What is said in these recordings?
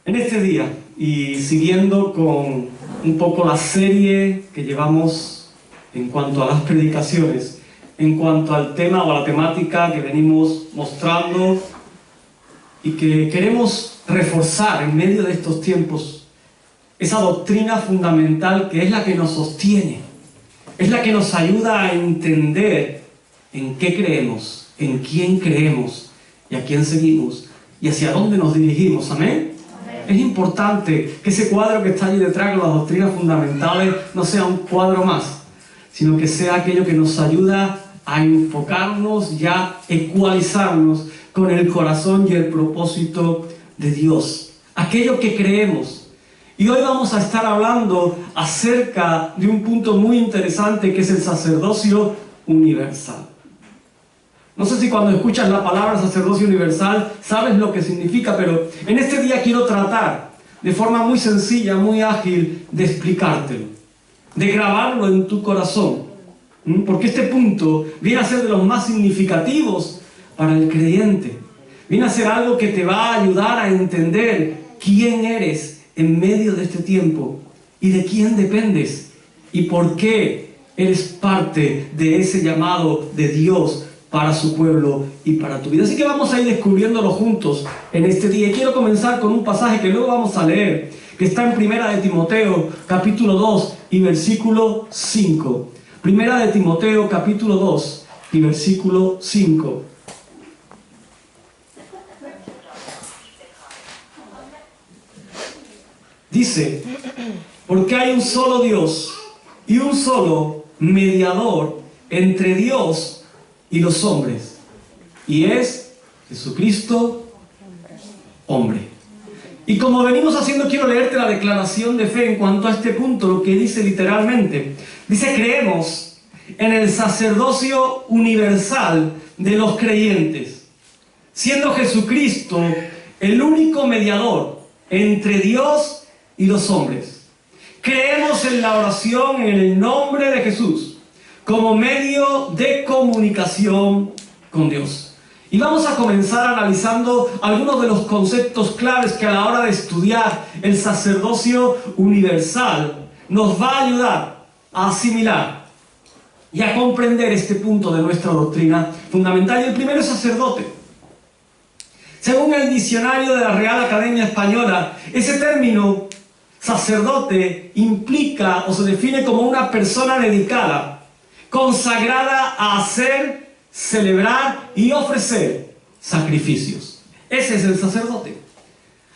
En este día, y siguiendo con un poco la serie que llevamos en cuanto a las predicaciones, en cuanto al tema o a la temática que venimos mostrando y que queremos reforzar en medio de estos tiempos, esa doctrina fundamental que es la que nos sostiene, es la que nos ayuda a entender en qué creemos, en quién creemos y a quién seguimos y hacia dónde nos dirigimos. ¿Amén? Es importante que ese cuadro que está allí detrás con las doctrinas fundamentales no sea un cuadro más, sino que sea aquello que nos ayuda a enfocarnos y a ecualizarnos con el corazón y el propósito de Dios, aquello que creemos. Y hoy vamos a estar hablando acerca de un punto muy interesante que es el sacerdocio universal. No sé si cuando escuchas la palabra sacerdocio universal sabes lo que significa, pero en este día quiero tratar de forma muy sencilla, muy ágil, de explicártelo, de grabarlo en tu corazón, porque este punto viene a ser de los más significativos para el creyente. Viene a ser algo que te va a ayudar a entender quién eres en medio de este tiempo y de quién dependes y por qué eres parte de ese llamado de Dios para su pueblo y para tu vida. Así que vamos a ir descubriéndolo juntos en este día. Y quiero comenzar con un pasaje que luego vamos a leer, que está en Primera de Timoteo, capítulo 2 y versículo 5. Primera de Timoteo, capítulo 2 y versículo 5. Dice: porque hay un solo Dios y un solo mediador entre Dios y los hombres, y es Jesucristo, hombre. Y como venimos haciendo, quiero leerte la declaración de fe en cuanto a este punto, lo que dice literalmente. Dice: creemos en el sacerdocio universal de los creyentes, siendo Jesucristo el único mediador entre Dios y los hombres. Creemos en la oración en el nombre de Jesús como medio de comunicación con Dios. Y vamos a comenzar analizando algunos de los conceptos claves que a la hora de estudiar el sacerdocio universal nos va a ayudar a asimilar y a comprender este punto de nuestra doctrina fundamental. Y el primero es sacerdote. Según el diccionario de la Real Academia Española, ese término sacerdote implica o se define como una persona dedicada, consagrada a hacer, celebrar y ofrecer sacrificios. Ese es el sacerdote.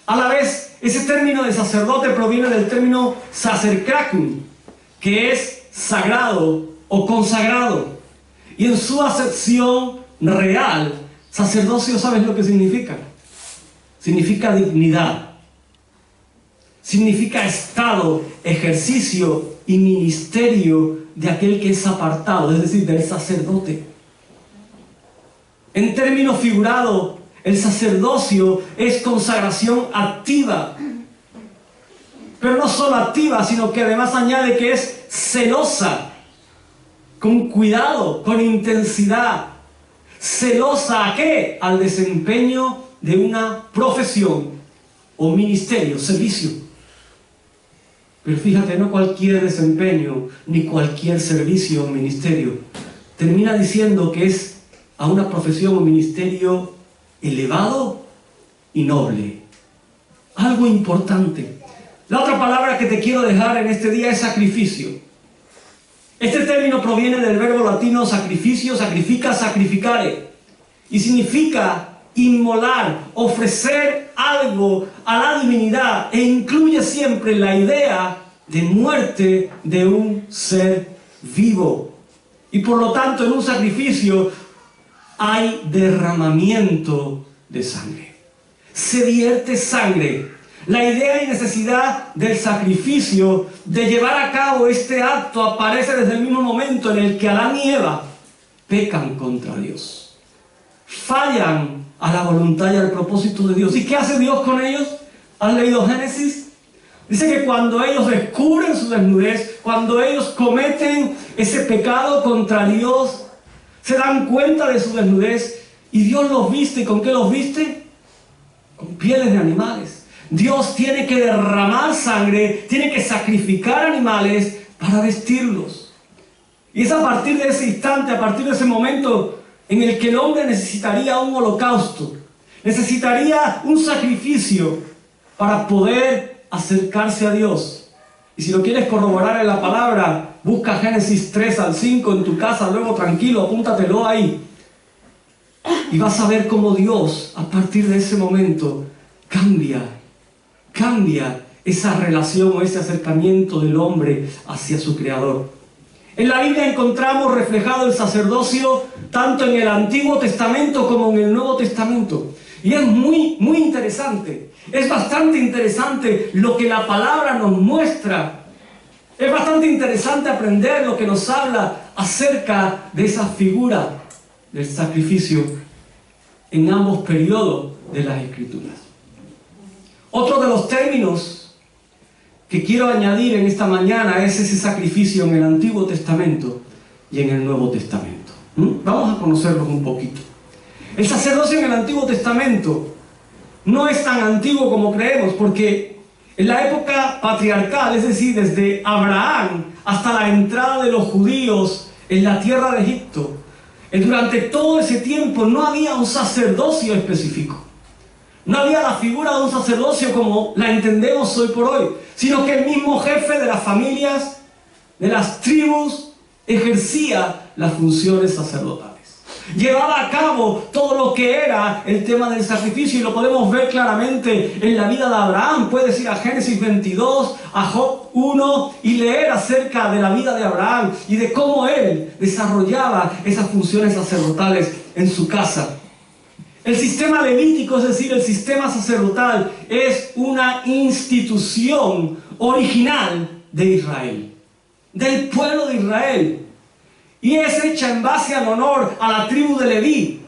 A la vez, ese término de sacerdote proviene del término sacercracum, que es sagrado o consagrado. Y en su acepción real, sacerdocio, ¿sabes lo que significa? Significa dignidad. Significa estado, ejercicio y ministerio de aquel que es apartado, es decir, del sacerdote. En términos figurados, el sacerdocio es consagración activa. Pero no solo activa, sino que además añade que es celosa, con cuidado, con intensidad. ¿Celosa a qué? Al desempeño de una profesión o ministerio, servicio. Pero fíjate, no cualquier desempeño, ni cualquier servicio o ministerio. Termina diciendo que es a una profesión o ministerio elevado y noble. Algo importante. La otra palabra que te quiero dejar en este día es sacrificio. Este término proviene del verbo latino sacrificio, sacrifica, sacrificare. Y significa inmolar, ofrecer algo a la divinidad, e incluye siempre la idea de muerte de un ser vivo. Y por lo tanto, en un sacrificio hay derramamiento de sangre. Se vierte sangre. La idea y necesidad del sacrificio, de llevar a cabo este acto, aparece desde el mismo momento en el que Adán y Eva pecan contra Dios. Fallan a la voluntad y al propósito de Dios. ¿Y qué hace Dios con ellos? ¿Has leído Génesis? Dice que cuando ellos descubren su desnudez, cuando ellos cometen ese pecado contra Dios, se dan cuenta de su desnudez y Dios los viste. ¿Y con qué los viste? Con pieles de animales. Dios tiene que derramar sangre, tiene que sacrificar animales para vestirlos. Y es a partir de ese instante, a partir de ese momento, en el que el hombre necesitaría un holocausto, necesitaría un sacrificio para poder acercarse a Dios. Y si lo quieres corroborar en la palabra, busca Génesis 3 al 5 en tu casa, luego tranquilo, apúntatelo ahí. Y vas a ver cómo Dios, a partir de ese momento, cambia esa relación o ese acercamiento del hombre hacia su Creador. En la Biblia encontramos reflejado el sacerdocio tanto en el Antiguo Testamento como en el Nuevo Testamento. Y es muy interesante. Es bastante interesante lo que la palabra nos muestra. Es bastante interesante aprender lo que nos habla acerca de esa figura del sacrificio en ambos periodos de las Escrituras. Otro de los términos que quiero añadir en esta mañana es ese sacrificio en el Antiguo Testamento y en el Nuevo Testamento. Vamos a conocerlos un poquito. El sacerdocio en el Antiguo Testamento no es tan antiguo como creemos, porque en la época patriarcal, es decir, desde Abraham hasta la entrada de los judíos en la tierra de Egipto, durante todo ese tiempo no había un sacerdocio específico. No había la figura de un sacerdocio como la entendemos hoy por hoy, sino que el mismo jefe de las familias, de las tribus, ejercía las funciones sacerdotales. Llevaba a cabo todo lo que era el tema del sacrificio, y lo podemos ver claramente en la vida de Abraham. Puedes ir a Génesis 22, a Job 1 y leer acerca de la vida de Abraham y de cómo él desarrollaba esas funciones sacerdotales en su casa. El sistema levítico, es decir, el sistema sacerdotal, es una institución original de Israel, del pueblo de Israel. Y es hecha en base al honor a la tribu de Leví.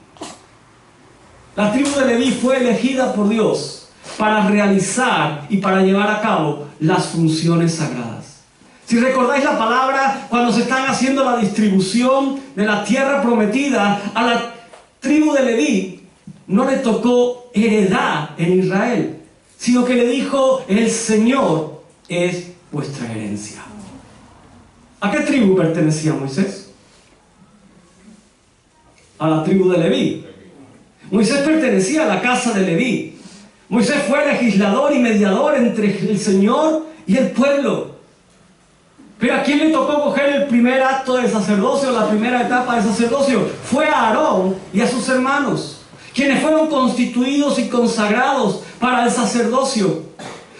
La tribu de Leví fue elegida por Dios para realizar y para llevar a cabo las funciones sagradas. Si recordáis la palabra, cuando se están haciendo la distribución de la tierra prometida a la tribu de Leví, no le tocó heredad en Israel, sino que le dijo: el Señor es vuestra herencia. ¿A qué tribu pertenecía Moisés? A la tribu de Leví. Moisés pertenecía a la casa de Leví. Moisés fue legislador y mediador entre el Señor y el pueblo. Pero ¿a quién le tocó coger el primer acto de sacerdocio, la primera etapa de sacerdocio? Fue a Aarón y a sus hermanos, quienes fueron constituidos y consagrados para el sacerdocio.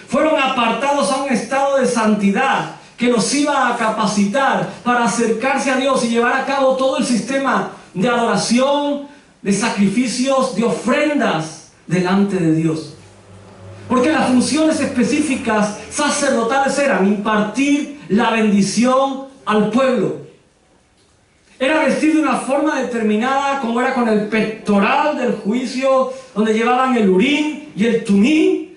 Fueron apartados a un estado de santidad que los iba a capacitar para acercarse a Dios y llevar a cabo todo el sistema de adoración, de sacrificios, de ofrendas delante de Dios. Porque las funciones específicas sacerdotales eran impartir la bendición al pueblo. Era vestir de una forma determinada, como era con el pectoral del juicio, donde llevaban el urín y el tumín,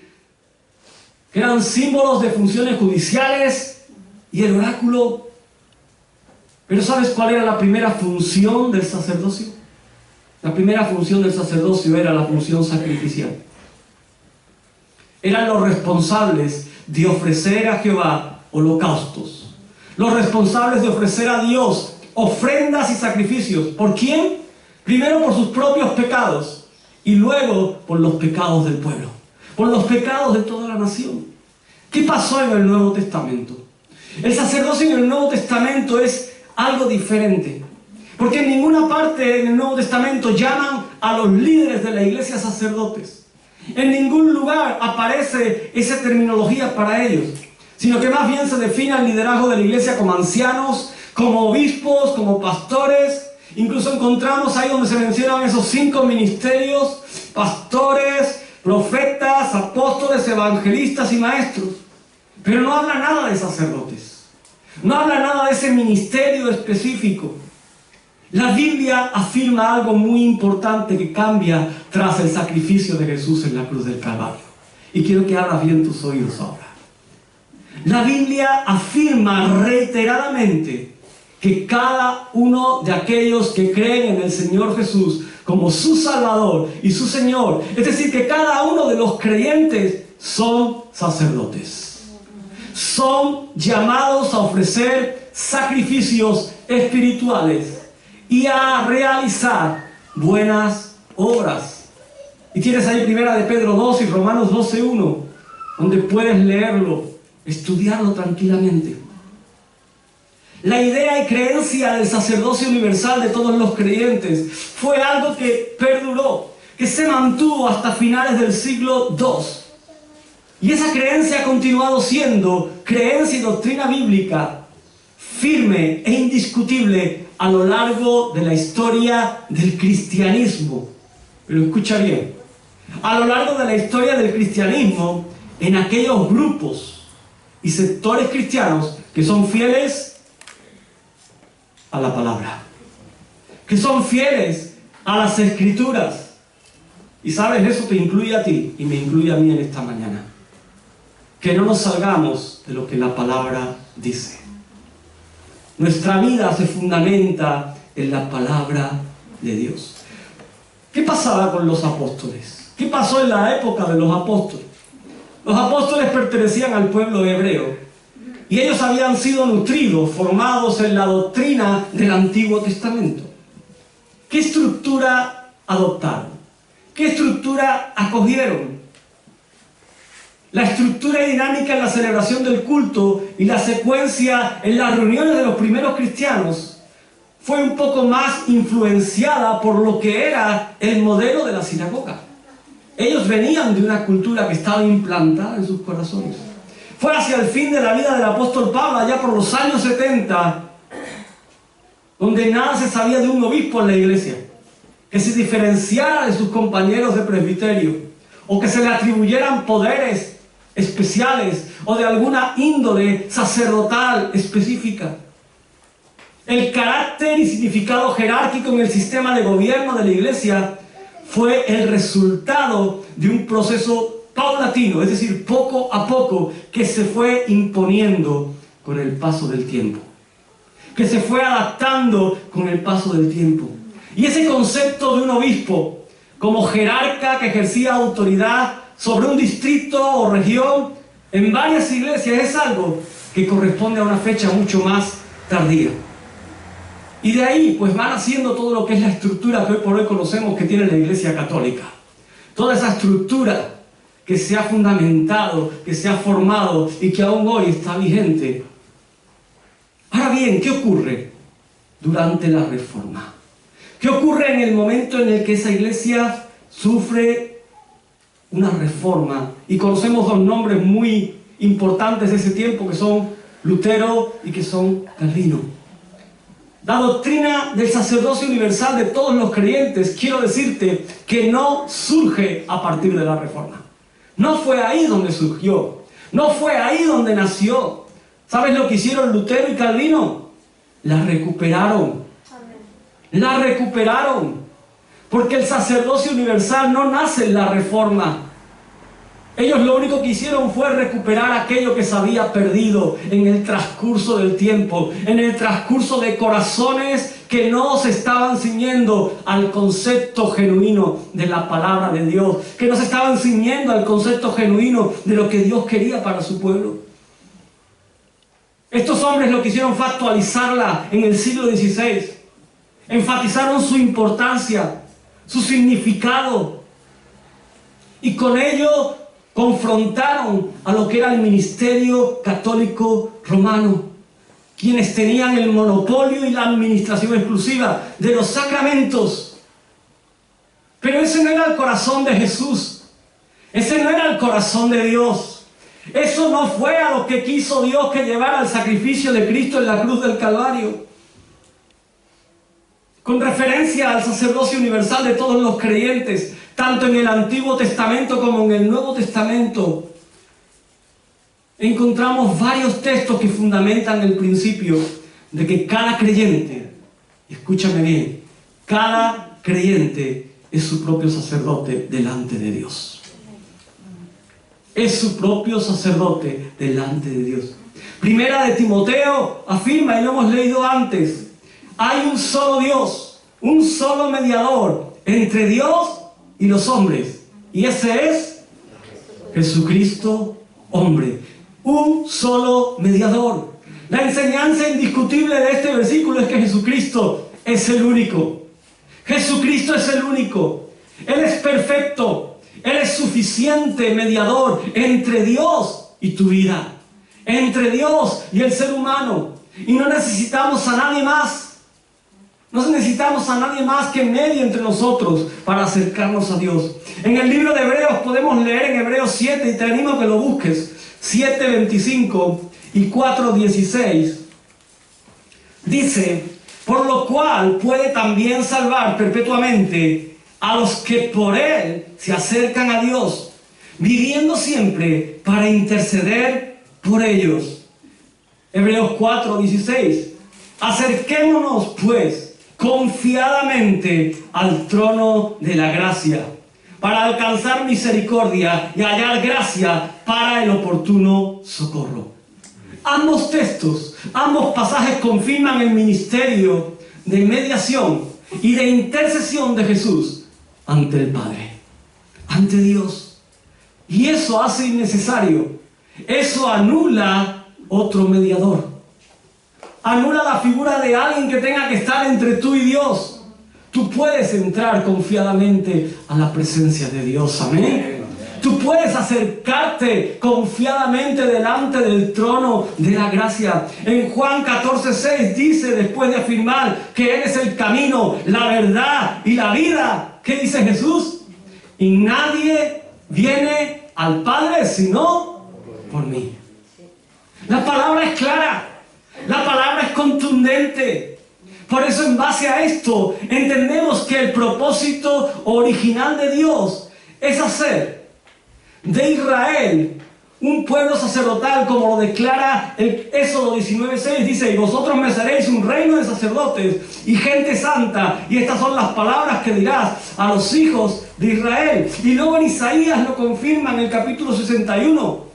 que eran símbolos de funciones judiciales, y el oráculo. Pero ¿sabes cuál era la primera función del sacerdocio? La primera función del sacerdocio era la función sacrificial. Eran los responsables de ofrecer a Jehová holocaustos, los responsables de ofrecer a Dios ofrendas y sacrificios. ¿Por quién? Primero por sus propios pecados y luego por los pecados del pueblo, por los pecados de toda la nación. ¿Qué pasó en el Nuevo Testamento? El sacerdocio en el Nuevo Testamento es algo diferente, porque en ninguna parte en el Nuevo Testamento llaman a los líderes de la iglesia sacerdotes. En ningún lugar aparece esa terminología para ellos, sino que más bien se define el liderazgo de la iglesia como ancianos, como obispos, como pastores. Incluso encontramos ahí donde se mencionan esos 5 ministerios: pastores, profetas, apóstoles, evangelistas y maestros. Pero no habla nada de sacerdotes, no habla nada de ese ministerio específico. La Biblia afirma algo muy importante que cambia tras el sacrificio de Jesús en la cruz del Calvario. Y quiero que abras bien tus oídos ahora. La Biblia afirma reiteradamente que cada uno de aquellos que creen en el Señor Jesús como su Salvador y su Señor, es decir, que cada uno de los creyentes son sacerdotes. Son llamados a ofrecer sacrificios espirituales y a realizar buenas obras. Y tienes ahí Primera de Pedro 2 y Romanos 12:1, donde puedes leerlo, estudiarlo tranquilamente. La idea y creencia del sacerdocio universal de todos los creyentes fue algo que perduró, que se mantuvo hasta finales del siglo II. Y esa creencia ha continuado siendo creencia y doctrina bíblica firme e indiscutible a lo largo de la historia del cristianismo. Pero escucha bien, a lo largo de la historia del cristianismo, en aquellos grupos y sectores cristianos que son fieles a la palabra, que son fieles a las escrituras. Y sabes, eso te incluye a ti y me incluye a mí en esta mañana. Que no nos salgamos de lo que la palabra dice. Nuestra vida se fundamenta en la palabra de Dios. ¿Qué pasaba con los apóstoles? ¿Qué pasó en la época de los apóstoles? Los apóstoles pertenecían al pueblo hebreo y ellos habían sido nutridos, formados en la doctrina del Antiguo Testamento. ¿Qué estructura adoptaron? ¿Qué estructura acogieron? La estructura dinámica en la celebración del culto y la secuencia en las reuniones de los primeros cristianos fue un poco más influenciada por lo que era el modelo de la sinagoga. Ellos venían de una cultura que estaba implantada en sus corazones. Fue hacia el fin de la vida del apóstol Pablo, allá por los años 70, donde nada se sabía de un obispo en la iglesia que se diferenciara de sus compañeros de presbiterio o que se le atribuyeran poderes especiales o de alguna índole sacerdotal específica. El carácter y significado jerárquico en el sistema de gobierno de la iglesia fue el resultado de un proceso paulatino, es decir, poco a poco, que se fue imponiendo con el paso del tiempo, que se fue adaptando con el paso del tiempo. Y ese concepto de un obispo como jerarca que ejercía autoridad sobre un distrito o región en varias iglesias es algo que corresponde a una fecha mucho más tardía. Y de ahí pues van haciendo todo lo que es la estructura que hoy por hoy conocemos que tiene la Iglesia Católica. Toda esa estructura que se ha fundamentado, que se ha formado y que aún hoy está vigente. Ahora bien, ¿qué ocurre durante la Reforma? ¿Qué ocurre en el momento en el que esa iglesia sufre una reforma? Y conocemos dos nombres muy importantes de ese tiempo que son Lutero y que son Calvino. La doctrina del sacerdocio universal de todos los creyentes, quiero decirte que no surge a partir de la Reforma. No fue ahí donde surgió, no fue ahí donde nació. ¿Sabes lo que hicieron Lutero y Calvino? La recuperaron. La recuperaron. Porque el sacerdocio universal no nace en la Reforma. Ellos lo único que hicieron fue recuperar aquello que se había perdido en el transcurso del tiempo, en el transcurso de corazones que no se estaban ciñendo al concepto genuino de la palabra de Dios, que no se estaban ciñendo al concepto genuino de lo que Dios quería para su pueblo. Estos hombres lo que hicieron fue actualizarla en el siglo XVI. Enfatizaron su importancia, su significado, y con ello confrontaron a lo que era el ministerio católico romano, quienes tenían el monopolio y la administración exclusiva de los sacramentos. Pero ese no era el corazón de Jesús, ese no era el corazón de Dios. Eso no fue a lo que quiso Dios que llevara el sacrificio de Cristo en la cruz del Calvario. Con referencia al sacerdocio universal de todos los creyentes, tanto en el Antiguo Testamento como en el Nuevo Testamento, encontramos varios textos que fundamentan el principio de que cada creyente, escúchame bien, cada creyente es su propio sacerdote delante de Dios. Es su propio sacerdote delante de Dios. Primera de Timoteo afirma, y lo hemos leído antes, hay un solo Dios, un solo mediador entre Dios y los hombres, y ese es Jesucristo, hombre. Un solo mediador. La enseñanza indiscutible de este versículo es que Jesucristo es el único. Jesucristo es el único. Él es perfecto. Él es suficiente mediador entre Dios y tu vida, entre Dios y el ser humano. Y no necesitamos a nadie más. No necesitamos a nadie más que medie entre nosotros para acercarnos a Dios. En el libro de Hebreos podemos leer en Hebreos 7, y te animo a que lo busques, 7:25 y 4:16. Dice: por lo cual puede también salvar perpetuamente a los que por Él se acercan a Dios, viviendo siempre para interceder por ellos. Hebreos 4:16. Acerquémonos pues confiadamente al trono de la gracia, para alcanzar misericordia y hallar gracia para el oportuno socorro. Ambos textos, ambos pasajes confirman el ministerio de mediación y de intercesión de Jesús ante el Padre, ante Dios. Y eso hace innecesario, eso anula otro mediador. Anula la figura de alguien que tenga que estar entre tú y Dios. Tú puedes entrar confiadamente a la presencia de Dios. Amén. Tú puedes acercarte confiadamente delante del trono de la gracia. En Juan 14:6 dice, después de afirmar que Él es el camino, la verdad y la vida, ¿qué dice Jesús? Y nadie viene al Padre sino por mí. La palabra es clara. La palabra es contundente. Por eso, en base a esto, entendemos que el propósito original de Dios es hacer de Israel un pueblo sacerdotal, como lo declara el Éxodo 19:6. Dice: y vosotros me seréis un reino de sacerdotes y gente santa, y estas son las palabras que dirás a los hijos de Israel. Y luego en Isaías lo confirma en el capítulo 61.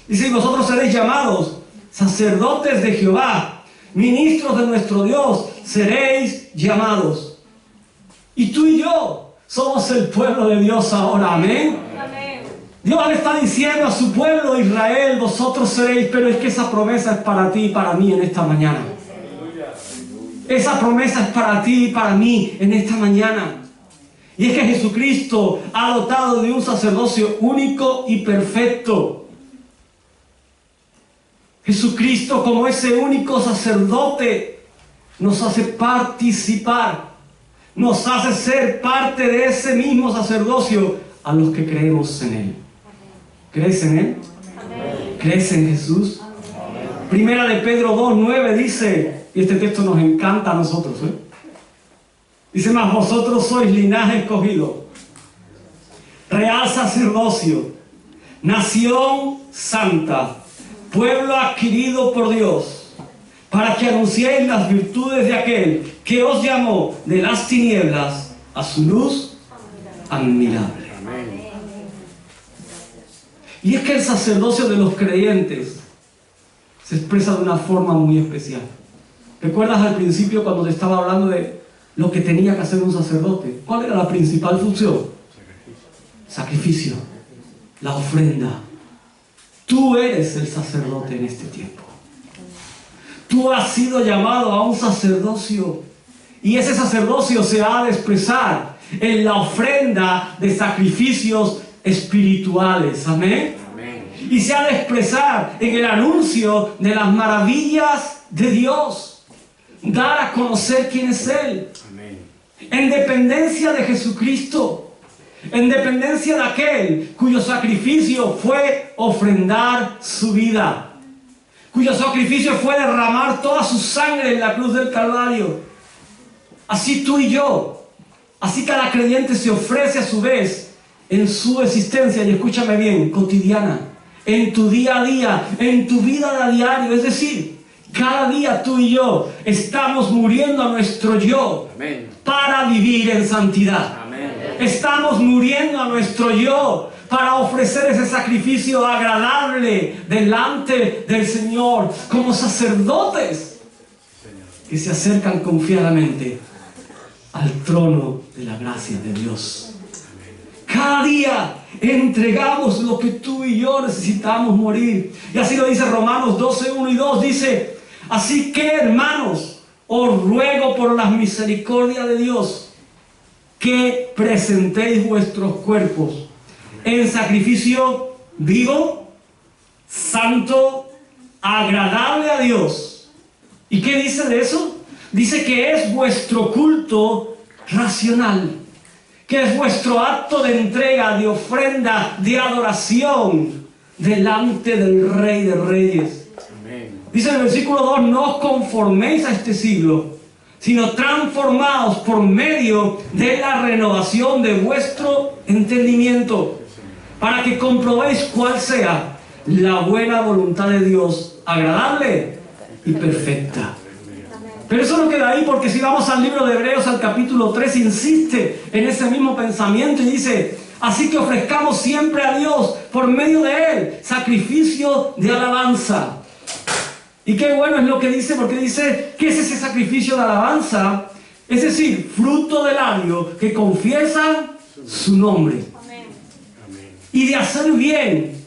Dice: y vosotros seréis llamados sacerdotes de Jehová, ministros de nuestro Dios, seréis llamados. Y tú y yo somos el pueblo de Dios ahora. Amén. Amén. Dios le está diciendo a su pueblo Israel: vosotros seréis. Pero es que esa promesa es para ti y para mí en esta mañana. Esa promesa es para ti y para mí en esta mañana. Y es que Jesucristo ha dotado de un sacerdocio único y perfecto. Jesucristo, como ese único sacerdote, nos hace participar, nos hace ser parte de ese mismo sacerdocio a los que creemos en Él. ¿Crees en Él? Amén. ¿Crees en Jesús? Amén. Primera de Pedro 2:9 dice, y este texto nos encanta a nosotros, dice: mas vosotros sois linaje escogido, real sacerdocio, nación santa, pueblo adquirido por Dios, para que anunciéis las virtudes de aquel que os llamó de las tinieblas a su luz admirable. Amén. Y es que el sacerdocio de los creyentes se expresa de una forma muy especial. ¿Recuerdas al principio cuando te estaba hablando de lo que tenía que hacer un sacerdote? ¿Cuál era la principal función? Sacrificio. La ofrenda. Tú eres el sacerdote en este tiempo. Tú has sido llamado a un sacerdocio, y ese sacerdocio se ha de expresar en la ofrenda de sacrificios espirituales. Amén. Amén. Y se ha de expresar en el anuncio de las maravillas de Dios. Dar a conocer quién es Él. Amén. En dependencia de Jesucristo. En dependencia de aquel cuyo sacrificio fue ofrendar su vida, cuyo sacrificio fue derramar toda su sangre en la cruz del Calvario. Así tú y yo, así cada creyente se ofrece a su vez en su existencia, y escúchame bien, cotidiana, en tu día a día, en tu vida de diario. Es decir, cada día tú y yo estamos muriendo a nuestro yo. Amén. Para vivir en santidad. Estamos muriendo a nuestro yo para ofrecer ese sacrificio agradable delante del Señor, como sacerdotes que se acercan confiadamente al trono de la gracia de Dios. Cada día entregamos lo que tú y yo necesitamos morir. Y así lo dice Romanos 12, 1 y 2. Dice: así que, hermanos, os ruego por las misericordias de Dios que presentéis vuestros cuerpos en sacrificio vivo, santo, agradable a Dios. ¿Y qué dice de eso? Dice que es vuestro culto racional, que es vuestro acto de entrega, de ofrenda, de adoración delante del Rey de Reyes. Amén. Dice en el versículo 2: no os conforméis a este siglo, sino transformaos por medio de la renovación de vuestro entendimiento, para que comprobéis cuál sea la buena voluntad de Dios, agradable y perfecta. Pero eso no queda ahí, porque si vamos al libro de Hebreos, al capítulo 3, insiste en ese mismo pensamiento y dice: así que ofrezcamos siempre a Dios, por medio de Él, sacrificio de alabanza. Y qué bueno es lo que dice, porque dice: ¿qué es ese sacrificio de alabanza? Es decir, fruto del labio que confiesa su nombre. Amén. Y de hacer bien,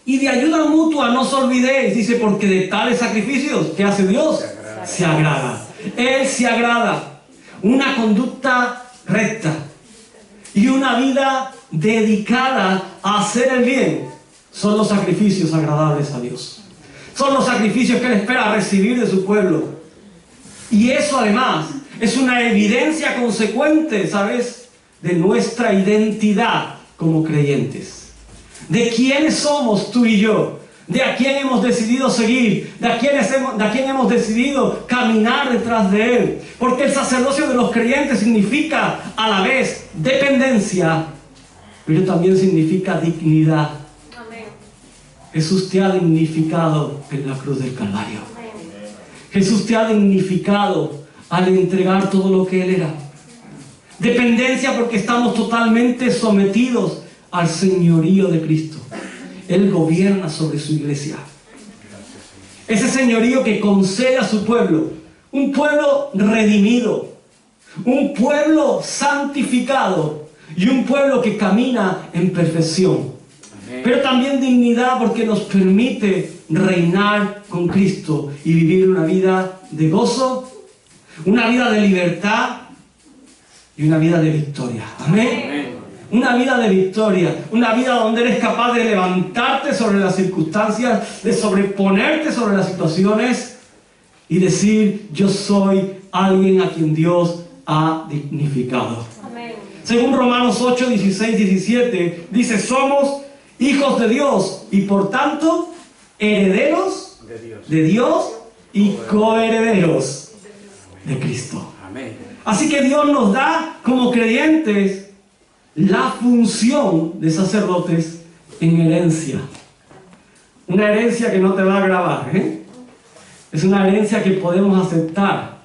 y de ayuda mutua no os olvidéis, dice, porque de tales sacrificios, ¿qué hace Dios? Se agrada. Él se agrada. Una conducta recta y una vida dedicada a hacer el bien son los sacrificios agradables a Dios. Son los sacrificios que Él espera recibir de su pueblo. Y eso además es una evidencia consecuente, ¿sabes?, de nuestra identidad como creyentes. De quiénes somos tú y yo. De a quién hemos decidido seguir, de a quién hemos decidido caminar detrás de Él. Porque el sacerdocio de los creyentes significa a la vez dependencia, pero también significa dignidad. Amén. Jesús te ha dignificado en la cruz del Calvario. Amén. Jesús te ha dignificado al entregar todo lo que Él era. Dependencia porque estamos totalmente sometidos al señorío de Cristo. Él gobierna sobre su iglesia. Ese señorío que concede a su pueblo, un pueblo redimido, un pueblo santificado y un pueblo que camina en perfección. Amén. Pero también dignidad porque nos permite reinar con Cristo y vivir una vida de gozo, una vida de libertad y una vida de victoria. Amén. Amén. Una vida de victoria, una vida donde eres capaz de levantarte sobre las circunstancias, de sobreponerte sobre las situaciones y decir: yo soy alguien a quien Dios ha dignificado. Amén. Según Romanos 8, 16, 17, dice: somos hijos de Dios y por tanto herederos de Dios y coherederos de Cristo. Amén. Así que Dios nos da como creyentes la función de sacerdotes en herencia. Una herencia que no te va a grabar, ¿eh? Es una herencia que podemos aceptar,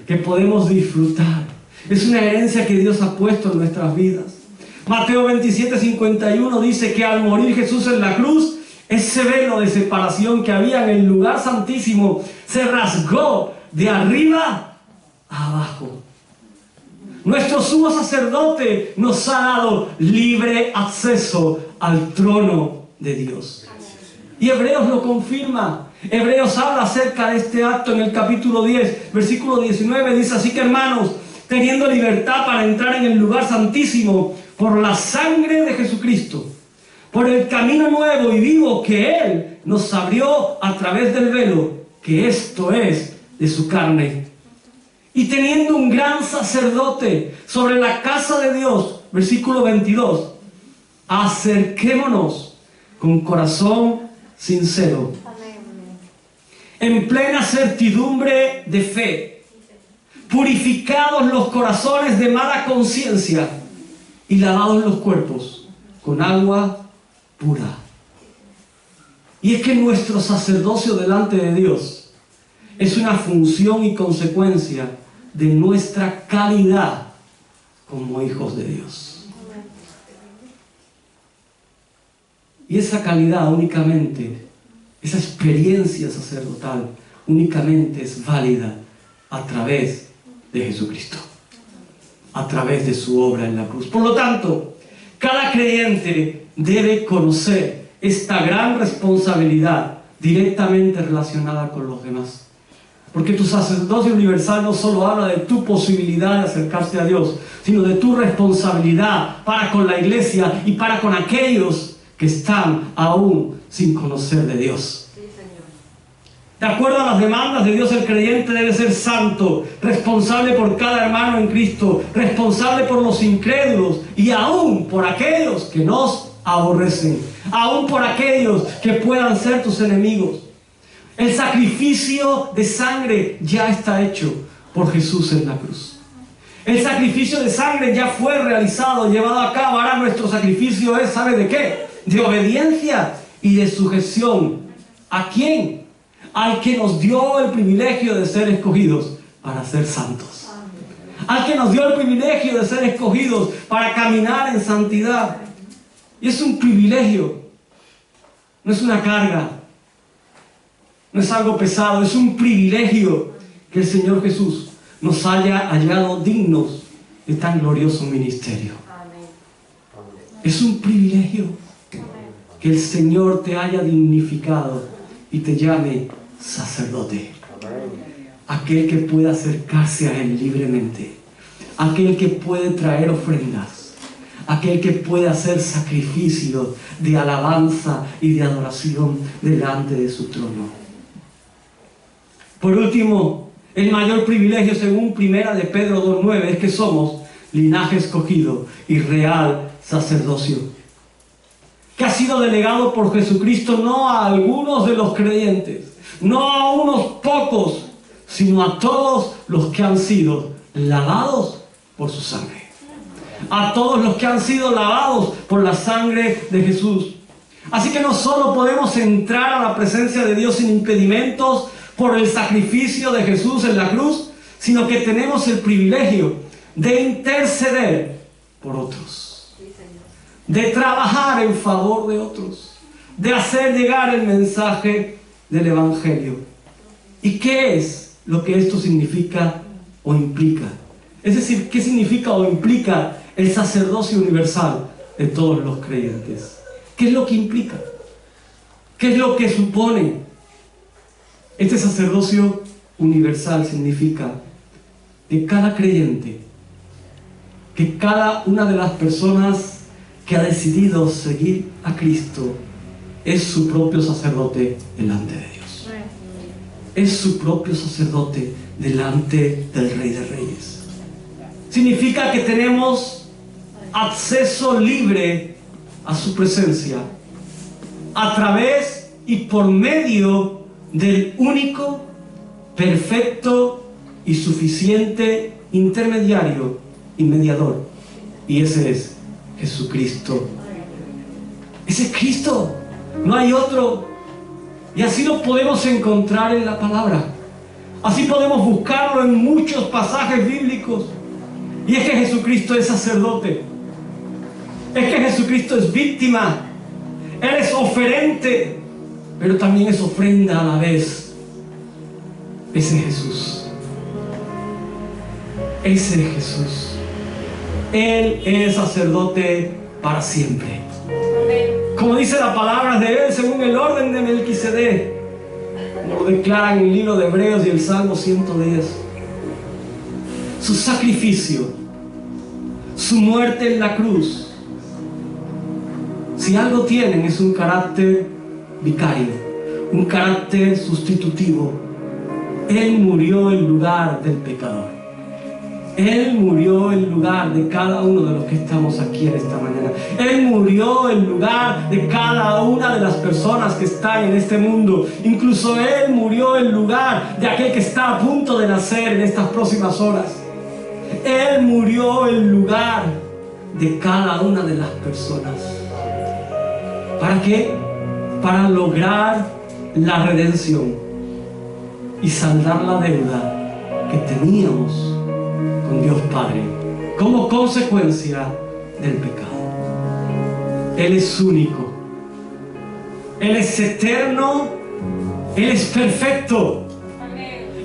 que podemos disfrutar. Es una herencia que Dios ha puesto en nuestras vidas. Mateo 27, 51 dice que al morir Jesús en la cruz, ese velo de separación que había en el lugar santísimo se rasgó de arriba a abajo. Nuestro sumo sacerdote nos ha dado libre acceso al trono de Dios. Y Hebreos lo confirma. Hebreos habla acerca de este acto en el capítulo 10, versículo 19. Dice: así que, hermanos, teniendo libertad para entrar en el lugar santísimo por la sangre de Jesucristo, por el camino nuevo y vivo que Él nos abrió a través del velo, que esto es de su carne. Y teniendo un gran sacerdote sobre la casa de Dios, versículo 22, acerquémonos con corazón sincero, en plena certidumbre de fe, purificados los corazones de mala conciencia y lavados los cuerpos con agua pura. Y es que nuestro sacerdocio delante de Dios es una función y consecuencia de nuestra calidad como hijos de Dios. Y esa calidad únicamente, esa experiencia sacerdotal únicamente es válida a través de Jesucristo, a través de su obra en la cruz. Por lo tanto, Cada creyente debe conocer esta gran responsabilidad directamente relacionada con los demás. Porque tu sacerdocio universal no solo habla de tu posibilidad de acercarse a Dios, sino de tu responsabilidad para con la iglesia y para con aquellos que están aún sin conocer de Dios. Sí, Señor. De acuerdo a las demandas de Dios, el creyente debe ser santo, responsable por cada hermano en Cristo, responsable por los incrédulos y aún por aquellos que nos aborrecen, aún por aquellos que puedan ser tus enemigos. El sacrificio de sangre ya está hecho por Jesús en la cruz. El sacrificio de sangre ya fue realizado, llevado a cabo. Ahora nuestro sacrificio es, ¿sabe de qué? De obediencia y de sujeción. ¿A quién? Al que nos dio el privilegio de ser escogidos para ser santos. Al que nos dio el privilegio de ser escogidos para caminar en santidad. Y es un privilegio, no es una carga. No es algo pesado, es un privilegio que el Señor Jesús nos haya hallado dignos de tan glorioso ministerio. Amén. Es un privilegio que el Señor te haya dignificado y te llame sacerdote. Aquel que pueda acercarse a Él libremente. Aquel que puede traer ofrendas. Aquel que puede hacer sacrificio de alabanza y de adoración delante de su trono. Por último, el mayor privilegio según 1 de Pedro 2:9 es que somos linaje escogido y real sacerdocio, que ha sido delegado por Jesucristo no a algunos de los creyentes, no a unos pocos, sino a todos los que han sido lavados por su sangre, a todos los que han sido lavados por la sangre de Jesús. Así que no solo podemos entrar a la presencia de Dios sin impedimentos por el sacrificio de Jesús en la cruz, sino que tenemos el privilegio de interceder por otros, de trabajar en favor de otros, de hacer llegar el mensaje del Evangelio. ¿Y qué es lo que esto significa o implica? Es decir, ¿qué significa o implica el sacerdocio universal de todos los creyentes? ¿Qué es lo que implica? ¿Qué es lo que supone? Este sacerdocio universal significa que cada creyente, que cada una de las personas que ha decidido seguir a Cristo es su propio sacerdote delante de Dios. Es su propio sacerdote delante del Rey de Reyes. Significa que tenemos acceso libre a su presencia a través y por medio del único, perfecto y suficiente intermediario y mediador. Y ese es Jesucristo. Ese es Cristo, no hay otro. Y así lo podemos encontrar en la palabra. Así podemos buscarlo en muchos pasajes bíblicos. Y es que Jesucristo es sacerdote. Es que Jesucristo es víctima. Él es oferente, pero también es ofrenda a la vez. Ese es Jesús. Ese es Jesús. Él es sacerdote para siempre. Como dice la palabra de Él, según el orden de Melquisedec, como lo declaran en el libro de Hebreos y el Salmo 110. Su sacrificio, su muerte en la cruz, si algo tienen es un carácter vicario, un carácter sustitutivo. Él murió en lugar del pecador. Él murió en lugar de cada uno de los que estamos aquí en esta mañana. Él murió en lugar de cada una de las personas que están en este mundo. Incluso Él murió en lugar de aquel que está a punto de nacer en estas próximas horas. Él murió en lugar de cada una de las personas. ¿Para qué? Para lograr la redención y saldar la deuda que teníamos con Dios Padre como consecuencia del pecado. Él es único, Él es eterno, Él es perfecto,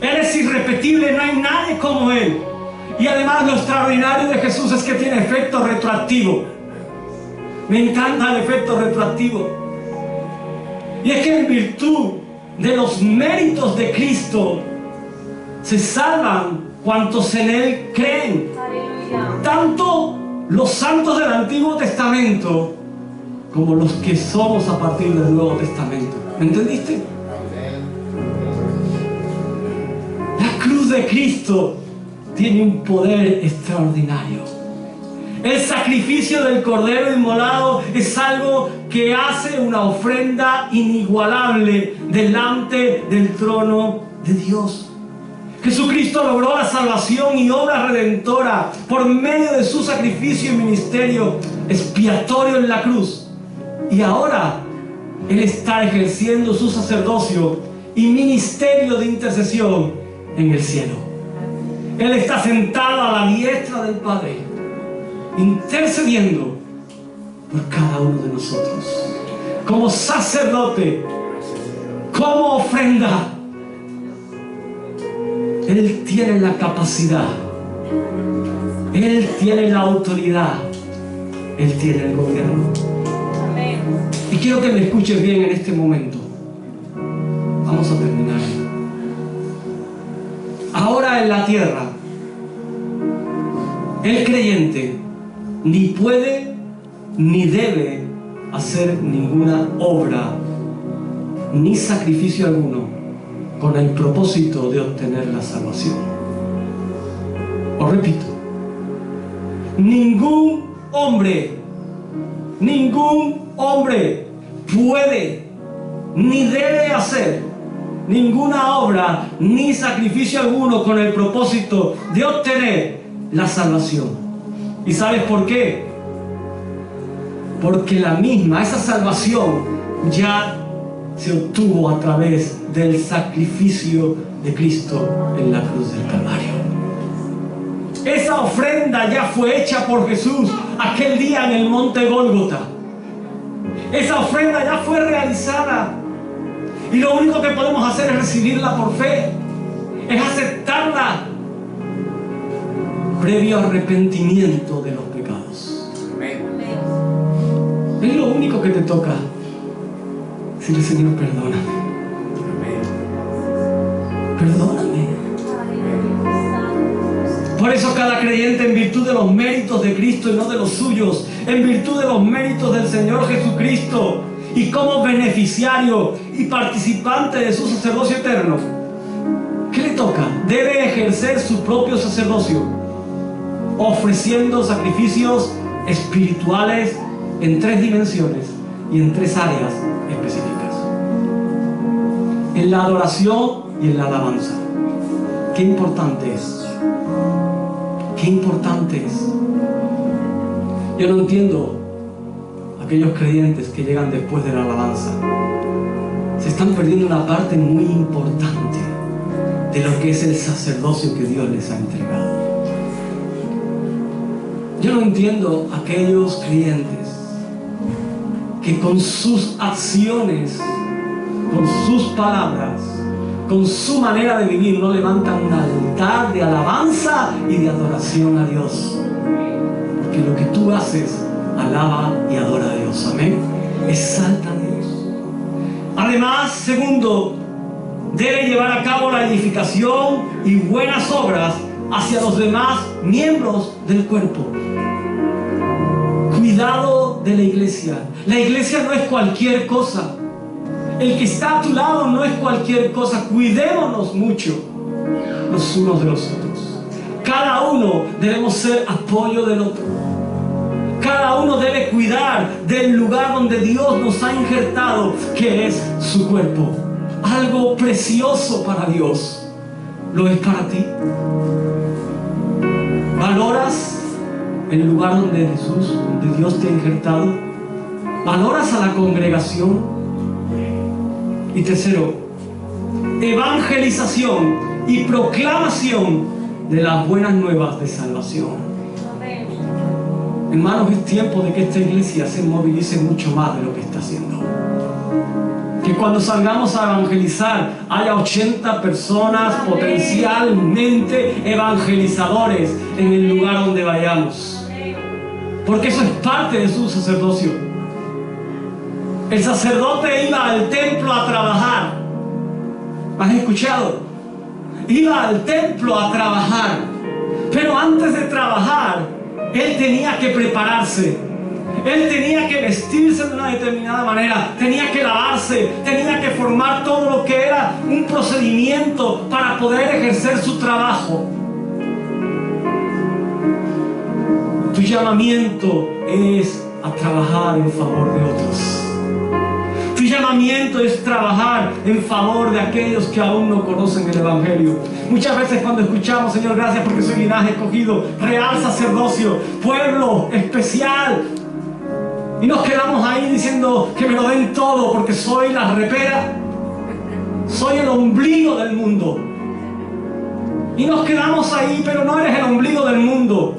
Él es irrepetible, no hay nadie como Él. Y además lo extraordinario de Jesús es que tiene efecto retroactivo. Me encanta el efecto retroactivo. Y es que en virtud de los méritos de Cristo se salvan cuantos en Él creen. Aleluya. Tanto los santos del Antiguo Testamento como los que somos a partir del Nuevo Testamento. ¿Me entendiste? La cruz de Cristo tiene un poder extraordinario. El sacrificio del Cordero inmolado es algo que hace una ofrenda inigualable delante del trono de Dios. Jesucristo logró la salvación y obra redentora por medio de su sacrificio y ministerio expiatorio en la cruz. Y ahora Él está ejerciendo su sacerdocio y ministerio de intercesión en el cielo. Él está sentado a la diestra del Padre, intercediendo por cada uno de nosotros. Como sacerdote, como ofrenda, Él tiene la capacidad, Él tiene la autoridad, Él tiene el gobierno. Y quiero que me escuches bien en este momento. Vamos a terminar. Ahora en la tierra, el creyente ni puede ni debe hacer ninguna obra ni sacrificio alguno con el propósito de obtener la salvación. Os repito, ningún hombre puede ni debe hacer ninguna obra ni sacrificio alguno con el propósito de obtener la salvación. ¿Y sabes por qué? Porque esa salvación ya se obtuvo a través del sacrificio de Cristo en la cruz del Calvario. Esa ofrenda ya fue hecha por Jesús aquel día en el monte Gólgota. Esa ofrenda ya fue realizada. Y lo único que podemos hacer es recibirla por fe, es aceptarla previo arrepentimiento de los pecados. Es lo único que te toca. Decirle: Señor, perdóname. Perdóname. Por eso cada creyente, en virtud de los méritos de Cristo y no de los suyos, en virtud de los méritos del Señor Jesucristo y como beneficiario y participante de su sacerdocio eterno, ¿qué le toca? Debe ejercer su propio sacerdocio, ofreciendo sacrificios espirituales en 3 dimensiones y en 3 áreas específicas: en la adoración y en la alabanza. Qué importante es. Qué importante es. Yo no entiendo aquellos creyentes que llegan después de la alabanza. Se están perdiendo una parte muy importante de lo que es el sacerdocio que Dios les ha entregado. Yo no entiendo aquellos creyentes que con sus acciones, con sus palabras, con su manera de vivir, no levantan un altar de alabanza y de adoración a Dios. Porque lo que tú haces, alaba y adora a Dios. Amén. Exalta a Dios. Además, segundo, debe llevar a cabo la edificación y buenas obras hacia los demás miembros del cuerpo. Cuidado de la iglesia. La iglesia no es cualquier cosa. El que está a tu lado no es cualquier cosa. Cuidémonos mucho los unos de los otros. Cada uno debemos ser apoyo del otro. Cada uno debe cuidar del lugar donde Dios nos ha injertado, que es su cuerpo. Algo precioso para Dios. ¿Lo es para ti? ¿Valoras el lugar donde Dios te ha injertado? ¿Valoras a la congregación? Y tercero, evangelización y proclamación de las buenas nuevas de salvación. Amén. Hermanos, es tiempo de que esta iglesia se movilice mucho más de lo que está haciendo. Que cuando salgamos a evangelizar haya 80 personas potencialmente evangelizadores en el lugar donde vayamos. porque eso es parte de su sacerdocio. El sacerdote iba al templo a trabajar. ¿Me has escuchado? Iba al templo a trabajar, pero antes de trabajar, él tenía que prepararse. Él tenía que vestirse de una determinada manera, tenía que lavarse, tenía que formar todo lo que era un procedimiento para poder ejercer su trabajo. Tu llamamiento es a trabajar en favor de otros. Tu llamamiento es trabajar en favor de aquellos que aún no conocen el Evangelio. Muchas veces cuando escuchamos, Señor, gracias porque soy linaje escogido, real sacerdocio, pueblo especial, y nos quedamos ahí diciendo que me lo den todo porque soy la repera, soy el ombligo del mundo. Y nos quedamos ahí, pero no eres el ombligo del mundo.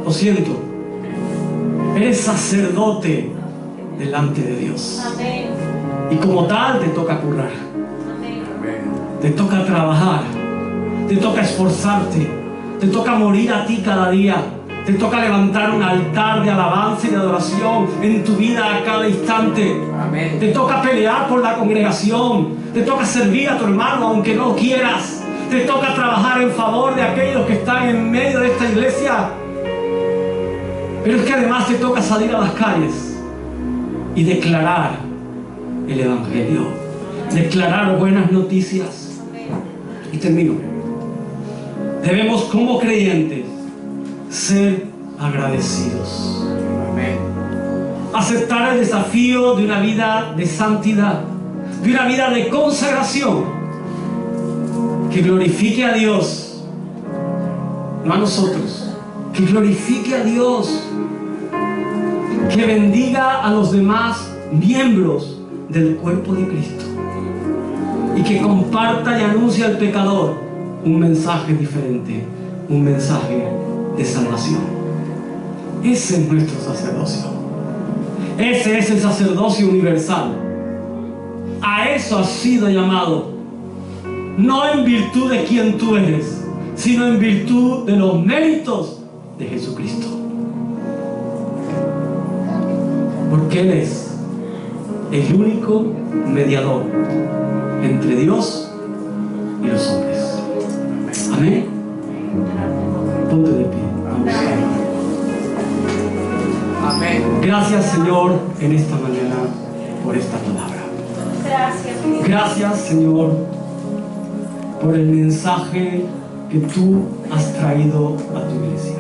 Lo siento, eres sacerdote delante de Dios. Amén. Y como tal te toca currar. Amén. Te toca trabajar. Te toca esforzarte. Te toca morir a ti cada día. Te toca levantar un altar de alabanza y de adoración en tu vida a cada instante. Amén. Te toca pelear por la congregación. Te toca servir a tu hermano aunque no quieras. Te toca trabajar en favor de aquellos que están en medio de esta iglesia. Pero es que además te toca salir a las calles y declarar el Evangelio, declarar buenas noticias. Y termino. Debemos como creyentes ser agradecidos. Amén. Aceptar el desafío de una vida de santidad, de una vida de consagración que glorifique a Dios, no a nosotros, que glorifique a Dios, que bendiga a los demás miembros del cuerpo de Cristo y que comparta y anuncie al pecador un mensaje diferente, un mensaje de salvación. Ese es nuestro sacerdocio. Ese es el sacerdocio universal. A eso has sido llamado, no en virtud de quien tú eres, sino en virtud de los méritos de Jesucristo. Porque Él es el único mediador entre Dios y los hombres. Amén. Ponte de pie. Amén. Gracias, Señor, en esta mañana por esta palabra. Gracias, Dios. Gracias, Señor, por el mensaje que tú has traído a tu iglesia.